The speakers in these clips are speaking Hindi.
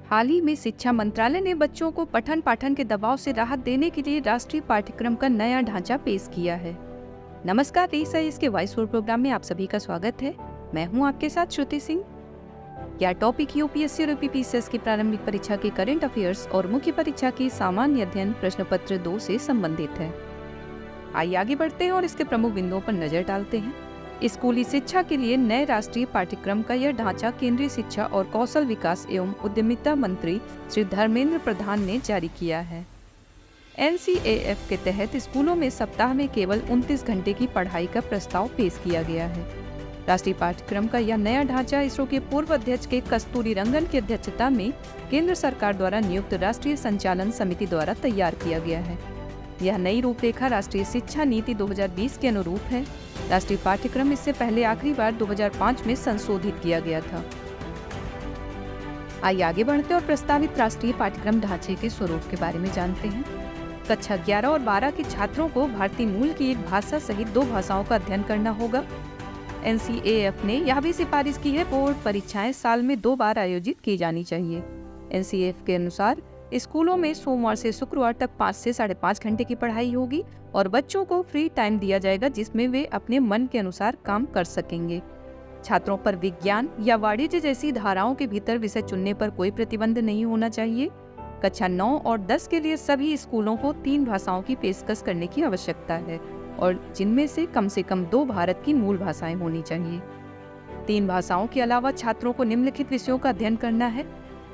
हाल ही में शिक्षा मंत्रालय ने बच्चों को पठन पाठन के दबाव से राहत देने के लिए राष्ट्रीय पाठ्यक्रम का नया ढांचा पेश किया है। नमस्कार, रीसाइज के वॉइस ओवर प्रोग्राम में आप सभी का स्वागत है। मैं हूं आपके साथ श्रुति सिंह। यह टॉपिक यूपीएससी और यूपीपीसीएस की प्रारंभिक परीक्षा के करंट अफेयर्स और मुख्य परीक्षा के सामान्य अध्ययन प्रश्न पत्र 2 से संबंधित है। आइए आगे बढ़ते हैं और इसके प्रमुख बिंदुओं पर नजर डालते हैं। स्कूली शिक्षा के लिए नए राष्ट्रीय पाठ्यक्रम का यह ढांचा केंद्रीय शिक्षा और कौशल विकास एवं उद्यमिता मंत्री श्री धर्मेंद्र प्रधान ने जारी किया है। NCAF के तहत स्कूलों में सप्ताह में केवल 29 घंटे की पढ़ाई का प्रस्ताव पेश किया गया है। राष्ट्रीय पाठ्यक्रम का यह नया ढांचा इसरो के पूर्व अध्यक्ष के कस्तूरी रंगन की अध्यक्षता में केंद्र सरकार द्वारा नियुक्त राष्ट्रीय संचालन समिति द्वारा तैयार किया गया है। यह नई रूपरेखा राष्ट्रीय शिक्षा नीति 2020 के अनुरूप है। राष्ट्रीय पाठ्यक्रम इससे पहले आखिरी बार 2005 में संशोधित किया गया था। आइए आगे बढ़ते और प्रस्तावित राष्ट्रीय पाठ्यक्रम ढांचे के स्वरूप के बारे में जानते हैं। कक्षा 11 और 12 के छात्रों को भारतीय मूल की एक भाषा सहित 2 भाषाओं का अध्ययन करना होगा। NCAF ने यह भी सिफारिश की है बोर्ड परीक्षाएं साल में 2 बार आयोजित की जानी चाहिए। NCAF के अनुसार स्कूलों में सोमवार से शुक्रवार तक 5 से 5.5 घंटे की पढ़ाई होगी और बच्चों को फ्री टाइम दिया जाएगा जिसमें वे अपने मन के अनुसार काम कर सकेंगे। छात्रों पर विज्ञान या वाणिज्य जैसी धाराओं के भीतर विषय चुनने पर कोई प्रतिबंध नहीं होना चाहिए। कक्षा 9 और 10 के लिए सभी स्कूलों को 3 भाषाओं की पेशकश करने की आवश्यकता है और जिनमें से कम 2 भारत की मूल भाषाएं होनी चाहिए। 3 भाषाओं के अलावा छात्रों को निम्नलिखित विषयों का अध्ययन करना है: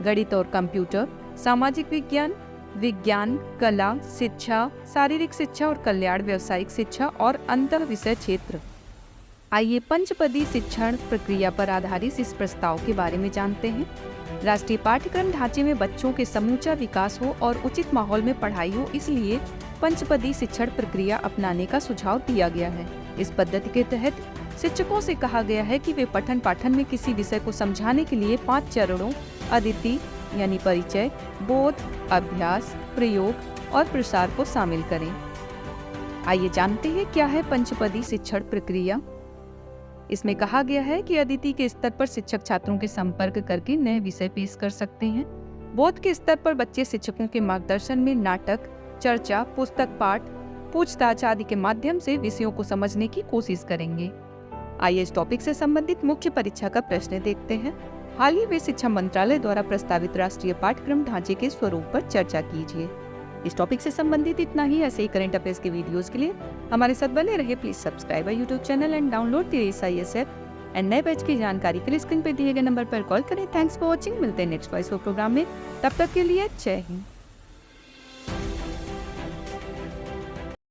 गणित और कंप्यूटर, सामाजिक विज्ञान, विज्ञान, कला, शिक्षा, शारीरिक शिक्षा और कल्याण, व्यावसायिक शिक्षा और अंतर विषय क्षेत्र। आइए पंचपदी शिक्षण प्रक्रिया पर आधारित इस प्रस्ताव के बारे में जानते हैं। राष्ट्रीय पाठ्यक्रम ढांचे में बच्चों के समूचा विकास हो और उचित माहौल में पढ़ाई हो, इसलिए पंचपदी शिक्षण प्रक्रिया अपनाने का सुझाव दिया गया है। इस पद्धति के तहत शिक्षकों से कहा गया है कि वे पठन पाठन में किसी विषय को समझाने के लिए 5 चरणों अदिति यानी परिचय, बोध, अभ्यास, प्रयोग और प्रसार को शामिल करें। आइए जानते हैं क्या है पंचपदी शिक्षण प्रक्रिया। इसमें कहा गया है कि अदिति के स्तर पर शिक्षक छात्रों के संपर्क करके नए विषय पेश कर सकते हैं। बोध के स्तर पर बच्चे शिक्षकों के मार्गदर्शन में नाटक, चर्चा, पुस्तक पाठ, पूछताछ आदि के माध्यम से विषयों को समझने की कोशिश करेंगे। आइए इस टॉपिक से संबंधित मुख्य परीक्षा का प्रश्न देखते हैं। हाल ही में शिक्षा मंत्रालय द्वारा प्रस्तावित राष्ट्रीय पाठ्यक्रम ढांचे के स्वरूप पर चर्चा कीजिए। इस टॉपिक से संबंधित इतना ही। ऐसे ही करंट अफेयर्स के वीडियोस के लिए हमारे साथ बने रहे। Please subscribe our YouTube channel and download the resize app and नए बैच की जानकारी के लिए स्क्रीन पर दिए गए नंबर पर कॉल करें। Thanks for watching. मिलते हैं नेक्स्ट वॉइस प्रोग्राम में। तब तक के लिए जय हिंद।